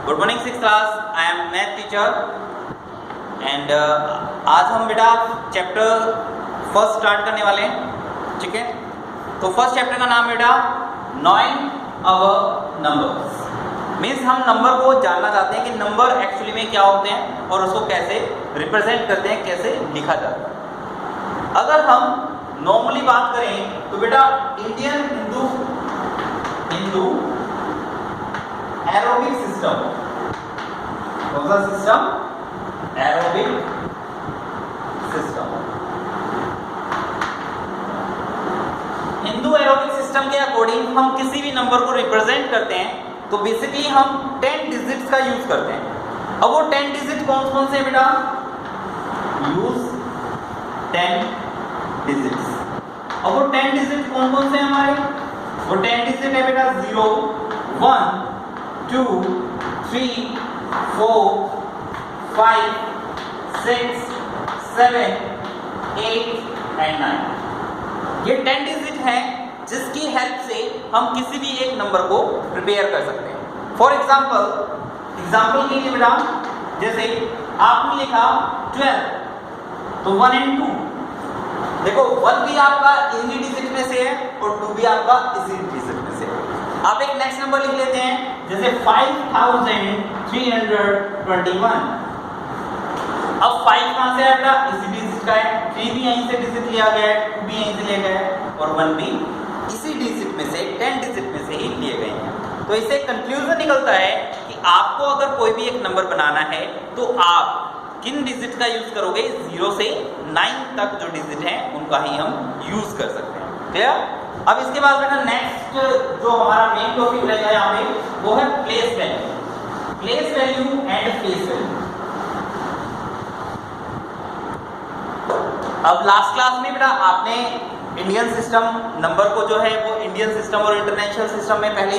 Good morning six class, I am math teacher and आज हम बेटा चैप्टर फर्स्ट स्टार्ट करने वाले हैं। ठीक है, तो फर्स्ट चैप्टर का नाम बेटा नॉइंग अवर नंबर्स। मीन्स हम नंबर को जानना चाहते हैं कि नंबर एक्चुअली में क्या होते हैं और उसको कैसे रिप्रेजेंट करते हैं, कैसे लिखा जाता है। अगर हम नॉर्मली बात करें तो बेटा इंडियन हिंदू एरोबिक सिस्टम, कौन सा system? Aerobic system. Hindu aerobic system के अकॉर्डिंग हम किसी भी नंबर को रिप्रेजेंट करते हैं तो बेसिकली हम 10 डिजिट्स का यूज करते हैं। अब वो 10 डिजिट कौन कौन से हैं बेटा? Use 10 digits. अब वो 10 डिजिट कौन कौन से हैं हमारे? वो 10 डिजिट है बेटा 0, 1, 2, 3, 4, 5, 6, 7, 8 एंड 9। ये 10 डिजिट हैं जिसकी हेल्प से हम किसी भी एक नंबर को प्रिपेयर कर सकते हैं। फॉर एग्जाम्पल के लिए बेटा जैसे आपने लिखा 12 तो 1 and 2, देखो 1 भी आपका इसी डिजिट में से है और 2 भी आपका इसी डिजिट में से है। आप एक नेक्स्ट नंबर लिख लेते हैं जैसे 5321। अब 5 कहां से आया? इसी डिजिट का है, 3 भी यहीं से डिजिट लिया गया है, 2 भी यहीं से लिया गया है और 1 भी इसी डिजिट में से 10 डिजिट में से ही लिए गए हैं। तो इससे कंक्लूजन निकलता है कि आपको अगर कोई भी एक नंबर बनाना है तो आप किन डिजिट का यूज करोगे? 0 से 9 तक जो डिजिट हैं उनका ही हम यूज कर सकते हैं। क्लियर? अब इसके बाद बेटा नेक्स्ट जो हमारा मेन टॉपिक रहेगा यहाँ पे वो है place value and face value. अब लास्ट क्लास में बेटा आपने इंडियन सिस्टम नंबर को जो है वो इंडियन सिस्टम और इंटरनेशनल सिस्टम में पहले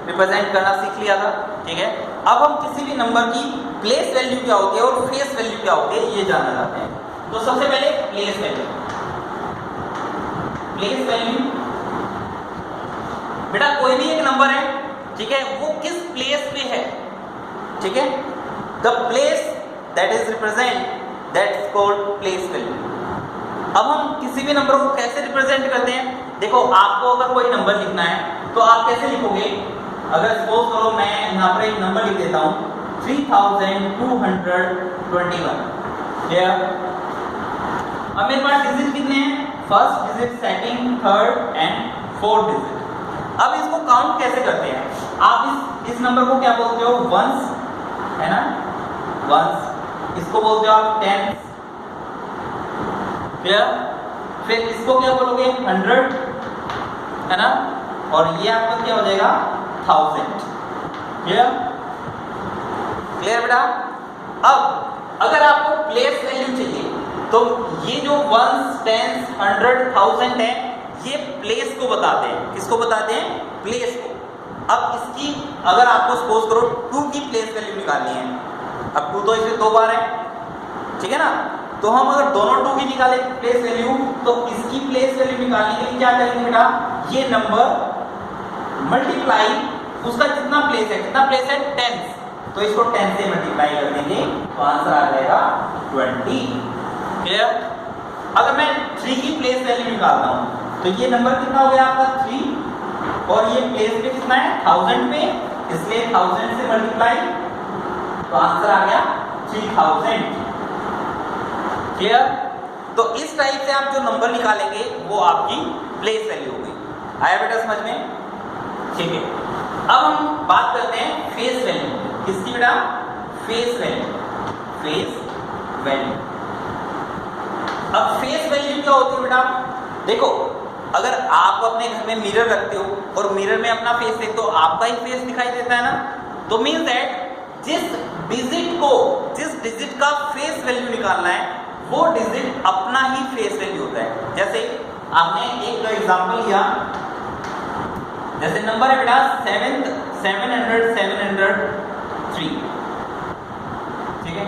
रिप्रेजेंट करना सीख लिया था। ठीक है, अब हम किसी भी नंबर की प्लेस वैल्यू क्या होती है और फेस वैल्यू क्या होती है ये जानना चाहते हैं। तो सबसे पहले प्लेस वैल्यू बेटा कोई भी एक नंबर है, ठीक है, वो किस प्लेस पे है? ठीक है, the place that is represent that's called place value. अब हम किसी भी नंबर को कैसे रिप्रेजेंट करते हैं? देखो आपको अगर कोई नंबर लिखना है तो आप कैसे लिखोगे? अगर सपोज करो मैं यहाँ पर एक नंबर लिख देता हूँ 3221। अब मेरे पास डिजिट कितने हैं? First digit, second, third and fourth digit. अब इसको काउंट कैसे करते हैं? आप इस नंबर को क्या बोलते हो? वंस, है ना, वंस। इसको बोलते हो आप टेंस। फिर इसको क्या बोलोगे? 100, है ना, और ये आपका क्या हो जाएगा? 1000। क्लियर बेटा? अब अगर आपको प्लेस वैल्यू चाहिए तो ये जो वंस, टेंस, 100, 1000 है ये प्लेस को बताते हैं। किसको बताते हैं? प्लेस को। अब इसकी अगर आपको सपोज करो 2 की प्लेस वैल्यू निकालनी है, अब 2 तो इसमें 2 बार है, ठीक है ना, तो हम अगर दोनों 2 की निकाले प्लेस वैल्यू तो इसकी प्लेस वैल्यू निकालने के लिए क्या करेंगे बेटा? ये नंबर मल्टीप्लाई उसका कितना प्लेस है? कितना प्लेस है? 10, तो इसको 10 से मल्टीप्लाई कर देंगे तो आंसर आ जाएगा 20। क्लियर? अगर मैं 3 की प्लेस वैल्यू निकालता हूं तो ये नंबर कितना हो गया आपका? 3, और ये प्लेस पे कितना है? 1000 पे, इसलिए 1000 से मल्टीप्लाई तो आंसर आ गया 3000। क्लियर? तो इस टाइप से आप जो नंबर निकालेंगे वो आपकी प्लेस वैल्यू हो गई। आया बेटा समझ में? ठीक है, अब हम बात करते हैं फेस वैल्यू। किसकी बेटा? Face value. अब फेस वैल्यू क्या होती है बेटा? देखो अगर आप अपने घर में मिरर रखते हो और मिरर में अपना फेस देखते हो, आपका ही फेस दिखाई देता है ना, तो मीन्स दैट जिस डिजिट का फेस वैल्यू निकालना है वो डिजिट अपना ही फेस वैल्यू होता है। जैसे आपने एक एग्जांपल लिया, जैसे नंबर है बेटा 703, ठीक है।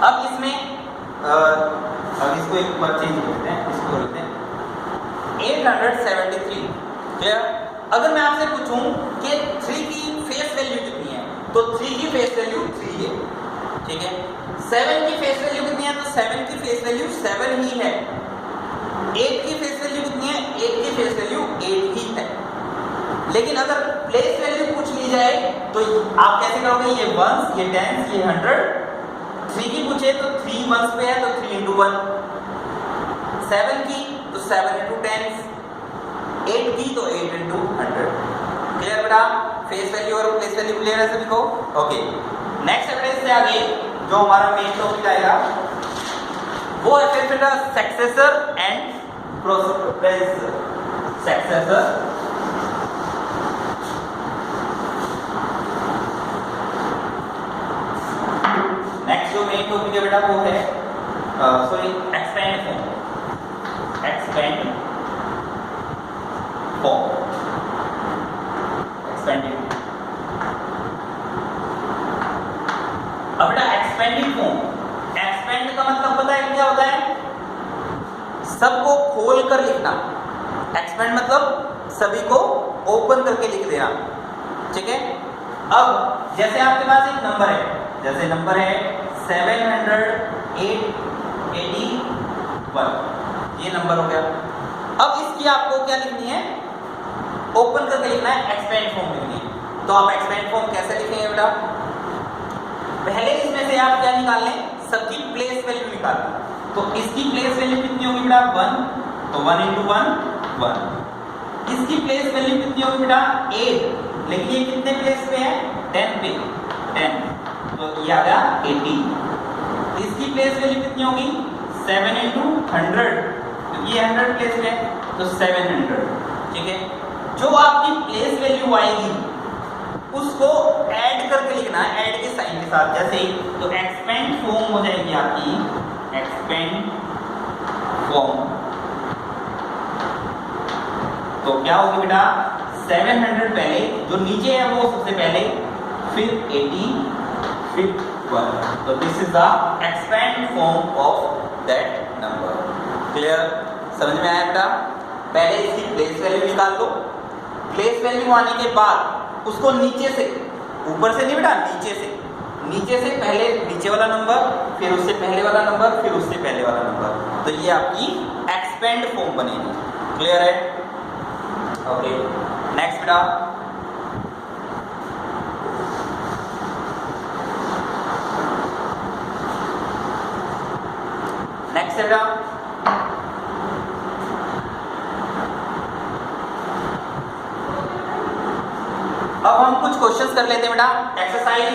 अब इसमें अब इसको एक बार चेंज करते हैं, इसको लिखते हैं 873। क्लियर? अगर मैं आपसे पूछूं कि 3 की फेस वैल्यू कितनी है तो 3 की फेस वैल्यू 3 है, ठीक है। 7 की फेस वैल्यू कितनी है? तो 7 की फेस वैल्यू 7 ही है। 8 की फेस वैल्यू कितनी है? 8 की फेस वैल्यू 8 ही है। लेकिन अगर प्लेस वैल्यू पूछ ली जाए तो आप कैसे करोगे? ये वंस, ये टेंस, ये 100। 3 की पूछे तो 3 वंस पे है तो 3 into 1। 7 की तो 7 into 10। 8 की तो 8 into 100। क्लियर बेटा? फेस वैल्यू और प्लेस वैल्यू क्लियर है सभी को? ओके। नेक्स्ट एवरेज से आगे जो हमारा मेन टॉपिक आएगा वो है फिर बेटा successor and processor. Successor next जो मेन टॉपिक है बेटा वो है sorry expand form. Expand form, expanded. अब बेटा एक्सपेंडेड फॉर्म, एक्सपेंड का मतलब पता है क्या होता है? सबको खोल कर लिखना। एक्सपेंड मतलब सभी को ओपन करके लिख देना, ठीक है। अब जैसे आपके पास एक नंबर है, जैसे नंबर है 781, ये नंबर हो गया। अब इसकी आपको क्या लिखनी है? ओपन करके लिखना है, एक्सपेंड फॉर्म लिखनी है। तो आप एक्सपेंड फॉर्म कैसे लिखेंगे बेटा? पहले इसमें से आप क्या निकाल लें? सबकी प्लेस वैल्यू निकाल लें। तो इसकी प्लेस वैल्यू कितनी होगी बेटा? 1, तो 1 into 1 1। इसकी प्लेस वैल्यू कितनी होगी बेटा? 8, लेकिन ये कितने प्लेस पे है? 10 पे, 10, तो ये आ गया 80। इसकी प्लेस वैल्यू कितनी होगी? 7 into 100, तो ये 100 प्लेस पे है तो 700, ठीक है। जो आपकी प्लेस वैल्यू आएगी उसको ऐड करके लिखना है, ऐड के साइन के साथ। जैसे तो एक्सपेंड फॉर्म हो जाएगी आपकी, एक्सपेंड फॉर्म तो क्या होगी बेटा? 700 पहले, जो नीचे है वो सबसे पहले, फिर 80, फिर 1। तो this is the expand form of that number. Clear? समझ में आया बेटा? पहले इसकी प्लेस वैल्यू निकाल लो। प्लेस वैल्यू आने के बाद उसको नीचे से, ऊपर से नहीं बेटा, नीचे से पहले नीचे वाला नंबर, फिर उससे पहले वाला नंबर, फिर उससे पहले वाला नंबर, तो ये आपकी एक्सपेंड फॉर्म बनेगी। क्लियर है? ओके। नेक्स्ट बेटा नेक्स्ट बेटा अब हम कुछ क्वेश्चंस कर लेते हैं बेटा। एक्सरसाइज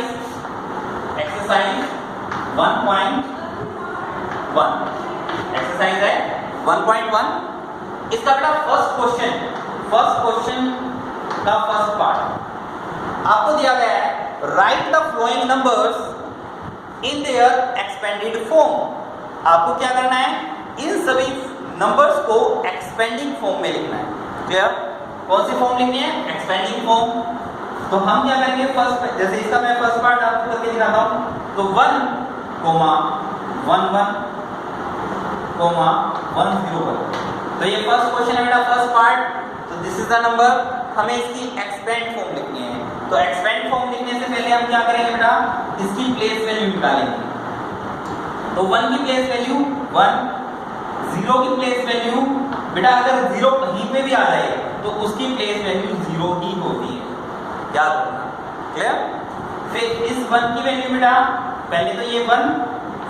1.1, एक्सरसाइज है 1.1। इसका बेटा फर्स्ट क्वेश्चन का फर्स्ट पार्ट आपको दिया गया है, right the flowing numbers in their expanded form. आपको क्या करना है? इन सभी नंबर्स को एक्सपेंडिंग फॉर्म में लिखना है। क्लियर? कौन सी फॉर्म लिखनी है? Expanding form. तो हम क्या करेंगे? फर्स्ट, जैसे इसका मैं फर्स्ट पार्ट आपको करके दिखाता हूं, तो 1, 1, 1, 1, 0, 1। तो ये फर्स्ट क्वेश्चन है बेटा, फर्स्ट पार्ट। तो दिस इज द नंबर, हमें इसकी एक्सपेंड फॉर्म लिखनी है। तो एक्सपेंड फॉर्म लिखने से पहले हम क्या करेंगे बेटा? इसकी प्लेस वैल्यू निकालेंगे। तो 1 की प्लेस वैल्यू 1, 0 की प्लेस वैल्यू बेटा, अगर 0 कहीं पे भी आ जाए तो उसकी प्लेस वैल्यू 0 ही होती है, याद रखना। क्लियर? फिर इस 1 की वैल्यू बेटा, पहले तो ये 1,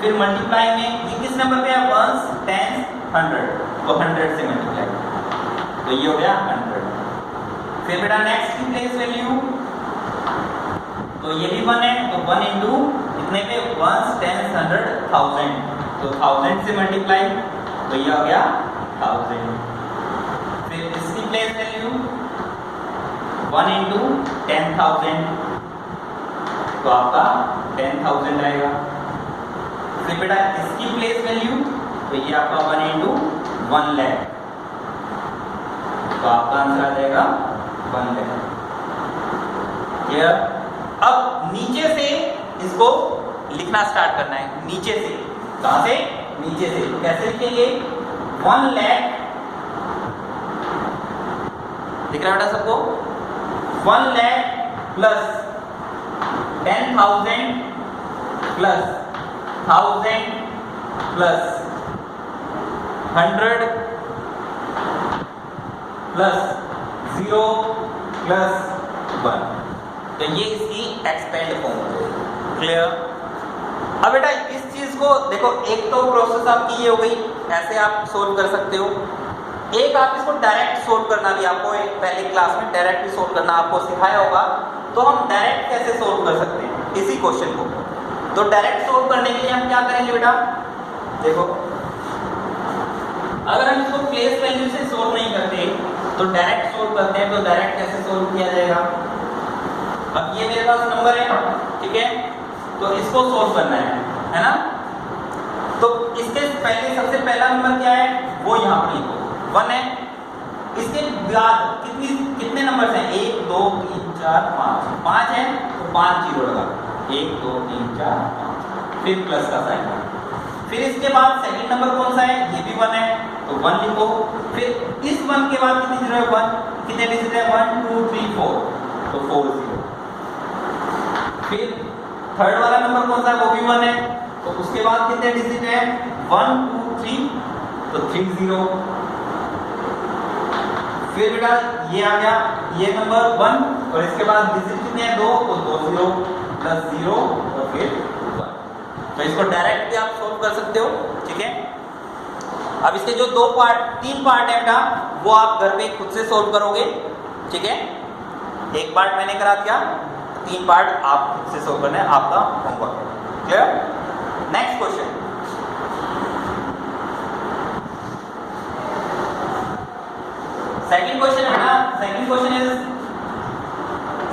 फिर मल्टीप्लाई में किस नंबर पे है? 1s, 10s, 100, तो 100 से मल्टीप्लाई, तो ये हो गया 100। फिर बेटा नेक्स्ट की प्लेस वैल्यू, तो ये भी 1 है, तो 1 into कितने पे? 1s, 10s, 100, 1000, तो 1000 से मल्टीप्लाई, तो ये हो गया 1000। फिर इसकी प्लेस वैल्यू 1 into 10,000, तो आपका 10,000 आएगा। फिर बेटा इसकी प्लेस वैल्यू, तो ये आपका 1 into 1 लाख, तो आपका आंसर आ जाएगा 1 लाख। क्लियर? अब नीचे से इसको लिखना स्टार्ट करना है, नीचे से। कहां से? नीचे से। तो कैसे लिखेंगे? 1 लाख, दिख रहा है बेटा सबको? 1 lakh plus 10,000 plus 1000 plus 100 plus 0 plus 1, तो ये इसकी एक्सपेंड फॉर्म है। क्लियर? अब बेटा इस चीज को देखो, एक तो प्रोसेस आपकी ये हो गई, ऐसे आप सोल्व कर सकते हो। एक आप इसको डायरेक्ट सोल्व करना भी आपको एक पहले क्लास में डायरेक्ट भी सोल्व करना आपको सिखाया होगा, तो हम डायरेक्ट कैसे सोल्व कर सकते हैं इसी क्वेश्चन को। तो डायरेक्ट सोल्व करने के लिए हम क्या करेंगे बेटा, देखो अगर हम इसको प्लेस वैल्यू से सोल्व नहीं करते तो डायरेक्ट सोल्व करते हैं, तो डायरेक्ट कैसे सोल्व किया जाएगा। अब ये मेरे पास नंबर है, ठीक है, तो इसको सोल्व करना है ना। तो इसके पहले सबसे पहला नंबर क्या है वो यहाँ पर लिखो 1 है। इसके बाद कितने नंबर्स हैं, 1 2 3 4 5 है, तो 5 जीरो लगा, 1 2 3 4 5, फिर प्लस का साइन। फिर इसके बाद सेकंड नंबर कौन सा है, ये भी 1 है, तो 1 लिखो। फिर इस 1 के बाद कितनी जीरो है, 1, कितने डिजिट है 1 2 3 4, तो 4 जीरो। फिर थर्ड वाला नंबर कौन सा है, वो भी 1 है, तो उसके बाद कितने डिजिट है 1 2 3, तो 3 जीरो। फिर बेटा ये आ गया ये नंबर 1, और इसके बाद डिजिट कितने हैं 2, तो 2 जीरो प्लस 0 और फिर 1। तो इसको डायरेक्ट भी आप सोल्व कर सकते हो, ठीक है। अब इसके जो तीन पार्ट है बेटा, वो आप घर पे खुद से सोल्व करोगे, ठीक है। एक पार्ट मैंने करा दिया, 3 पार्ट आप खुद से सोल्व करना है, आपका होमवर्क है। Clear? Next question, second question है ना। सेकंड क्वेश्चन इज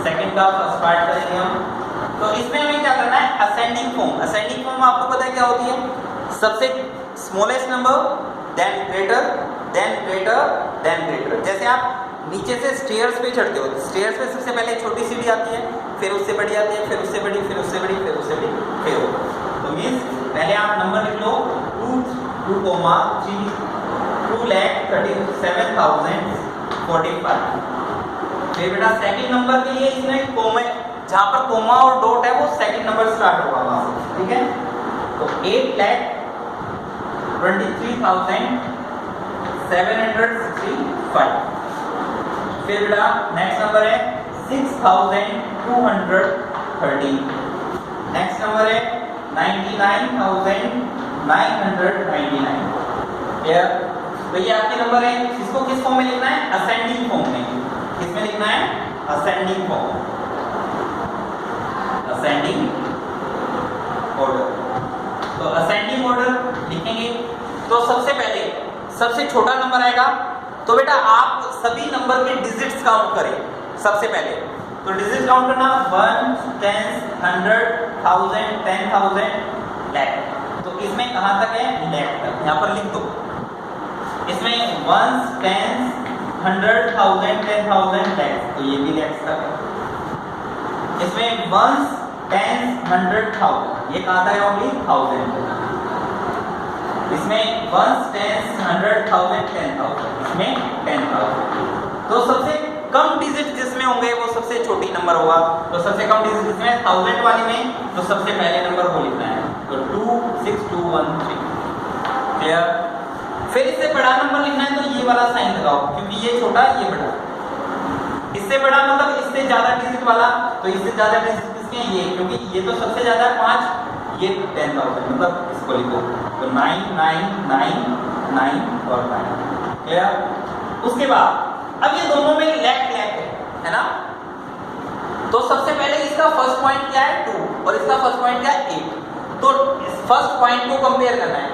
सेकंड का फर्स्ट पार्ट करेंगे हम। तो इसमें हमें क्या करना है, असेंडिंग फॉर्म। असेंडिंग फॉर्म आपको पता है क्या होती है, सबसे smallest number then greater than greater than greater. जैसे आप नीचे से स्टेयर्स पे चढ़ते हो, स्टेयर्स पे सबसे पहले छोटी सीढ़ी आती है, फिर उससे बड़ी आती है, फिर उससे बड़ी, फिर उससे बड़ी, फिर उससे बड़ी, फिर तो मींस पहले आप नंबर लिख लो 2,37,045। फिर बेटा सेकंड नंबर के लिए इसमें कोमा, जहां पर कोमा और डॉट है वो सेकंड नंबर स्टार्ट होगा वहां से, ठीक है। तो 8,23,765। फिर बेटा नेक्स्ट नंबर है 6,230। नेक्स्ट नंबर है 99,999। क्लियर? तो ये आपके नंबर है, इसको किस फॉर्म में लिखना है, असेंडिंग फॉर्म में। किसमें लिखना है, असेंडिंग फॉर्म, असेंडिंग ऑर्डर। तो असेंडिंग ऑर्डर लिखेंगे, तो सबसे पहले सबसे छोटा नंबर आएगा। तो बेटा आप सभी नंबर के डिजिट्स काउंट करें सबसे पहले। तो डिजिट काउंट करना 1 10 100 1000 10,000 लाख। तो इसमें कहां तक है, लाख तक, यहां पर लिख दो। इसमें 1 10 100 1000 10,000 लाख, तो ये भी लाख तक है। इसमें 1 10 100 1000, ये कहां तक है, ओनली 1000। इसमें 1 10 100 1000 10,000, इसमें 10,000। तो सबसे कम डिजिट जिसमें होंगे वो सबसे छोटी नंबर होगा। तो सबसे कम डिजिट जिसमें 1000 वाले में, तो सबसे पहले नंबर को लिखना है, तो 26213। क्लियर? फिर इससे बड़ा नंबर लिखना है, तो ये वाला साइन लगाओ, क्योंकि ये छोटा ये बड़ा। इससे बड़ा मतलब इससे ज्यादा डिजिट वाला, तो इससे ज्यादा डिजिट किसके हैं, ये, क्योंकि ये तो सबसे ज्यादा 5, ये 10,000, मतलब इसको लिखो, तो 9999 और 9। क्लियर? उसके बाद अब ये दोनों में लैक है ना। तो सबसे पहले इसका फर्स्ट पॉइंट क्या है 2, और इसका फर्स्ट पॉइंट क्या है 8। तो इस फर्स्ट पॉइंट को कंपेयर करना है,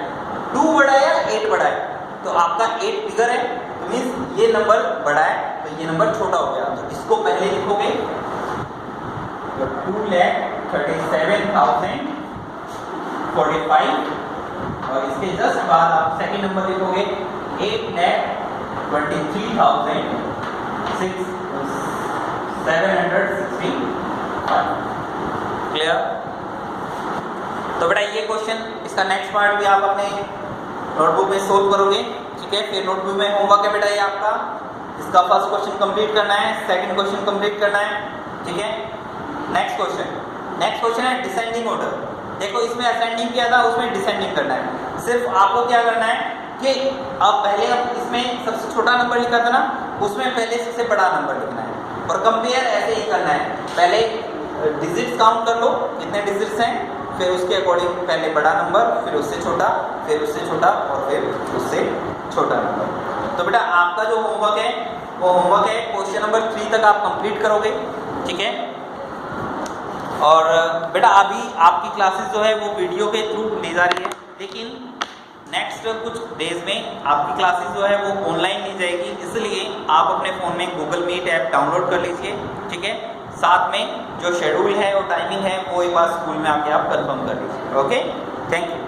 2 बड़ा है या 8 बड़ा है। तो आपका 8 बिगर है, तो मींस ये नंबर बड़ा है, तो ये नंबर छोटा हो गया। तो इसको पहले लिखोगे, तो 2,37,045, और इसके जस्ट बाद आप सेकंड नंबर लिखोगे 8,23,765। क्लियर? तो बेटा ये क्वेश्चन, इसका नेक्स्ट पार्ट भी आप अपने नोटबुक में सोल्व करोगे, ठीक है। फिर नोटबुक में होमवर्क है बेटा ये आपका, इसका फर्स्ट क्वेश्चन कंप्लीट करना है, सेकंड क्वेश्चन कंप्लीट करना है, ठीक है। नेक्स्ट क्वेश्चन, नेक्स्ट क्वेश्चन है डिसेंडिंग ऑर्डर। देखो इसमें असेंडिंग किया था, उसमें डिसेंडिंग करना है। सिर्फ आपको क्या करना है कि अब पहले अब इसमें सबसे छोटा नंबर लिखा था ना, उसमें पहले सबसे बड़ा नंबर लिखना है और कंपेयर ऐसे ही करना है। पहले डिजिट्स काउंट कर लो कितने डिजिट्स हैं, फिर उसके अकॉर्डिंग पहले बड़ा नंबर, फिर उससे छोटा, फिर उससे छोटा और फिर उससे छोटा नंबर। तो बेटा आपका जो होमवर्क है वो होमवर्क है क्वेश्चन नंबर 3 तक आप कंप्लीट करोगे, ठीक है। और बेटा अभी आपकी क्लासेस जो है वो वीडियो के थ्रू ली जा रही है, लेकिन नेक्स्ट कुछ डेज में आपकी क्लासेस जो है वो ऑनलाइन ली जाएगी, इसलिए आप अपने फ़ोन में गूगल मीट ऐप डाउनलोड कर लीजिए, ठीक है। साथ में जो शेड्यूल है और टाइमिंग है वो एक बार स्कूल में आके आप कंफर्म कर लीजिए। Okay, thank you.